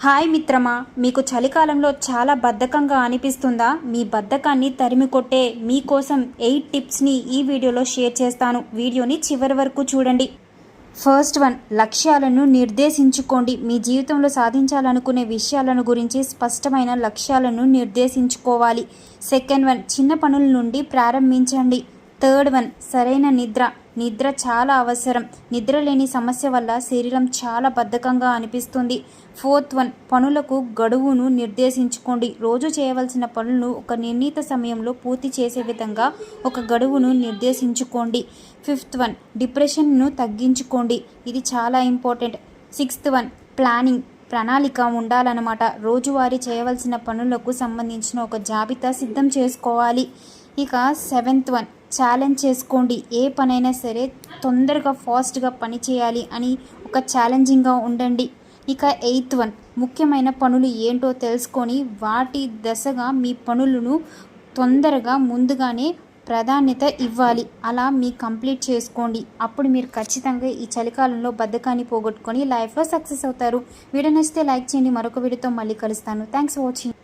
Hi మిత్రమా, మీకు చలికాలంలో చాలా బద్ధకంగా అనిపిస్తుందా? మీ బద్ధకాన్ని తరిమి కొట్టే మీకోసం 8 టిప్స్ని ఈ వీడియోలో షేర్ చేస్తాను. వీడియోని చివరి వరకు చూడండి. ఫస్ట్ వన్, లక్ష్యాలను నిర్దేశించుకోండి. మీ జీవితంలో సాధించాలనుకునే విషయాలను గురించి స్పష్టమైన లక్ష్యాలను నిర్దేశించుకోవాలి. సెకండ్ వన్, చిన్న పనుల నుండి ప్రారంభించండి. థర్డ్ వన్, సరైన నిద్ర చాలా అవసరం. నిద్ర లేని సమస్య వల్ల శరీరం చాలా బద్ధకంగా అనిపిస్తుంది. ఫోర్త్ వన్, పనులకు గడువును నిర్దేశించుకోండి. రోజు చేయవలసిన పనులను ఒక నిర్ణీత సమయంలో పూర్తి చేసే విధంగా ఒక గడువును నిర్దేశించుకోండి. ఫిఫ్త్ వన్, డిప్రెషన్ను తగ్గించుకోండి. ఇది చాలా ఇంపార్టెంట్. సిక్స్త్ వన్, ప్రణాళిక ఉండాలన్నమాట. రోజువారీ చేయవలసిన పనులకు సంబంధించిన ఒక జాబితా సిద్ధం చేసుకోవాలి. ఇక సెవెంత్ వన్, ఛాలెంజ్ చేసుకోండి. ఏ పనైనా సరే తొందరగా ఫాస్ట్గా పని చేయాలి అని ఒక ఛాలెంజింగ్గా ఉండండి. ఇక ఎయిత్ వన్, ముఖ్యమైన పనులు ఏంటో తెలుసుకొని వాటి దశగా మీ పనులను తొందరగా ముందుగానే ప్రాధాన్యత ఇవ్వాలి. అలా మీ కంప్లీట్ చేసుకోండి. అప్పుడు మీరు ఖచ్చితంగా ఈ చలికాలంలో బద్ధకాన్ని పోగొట్టుకొని లైఫ్లో సక్సెస్ అవుతారు. వీడియో నచ్చితే లైక్ చేయండి. మరొక వీడియోతో మళ్ళీ కలుస్తాను. Thanks for watching.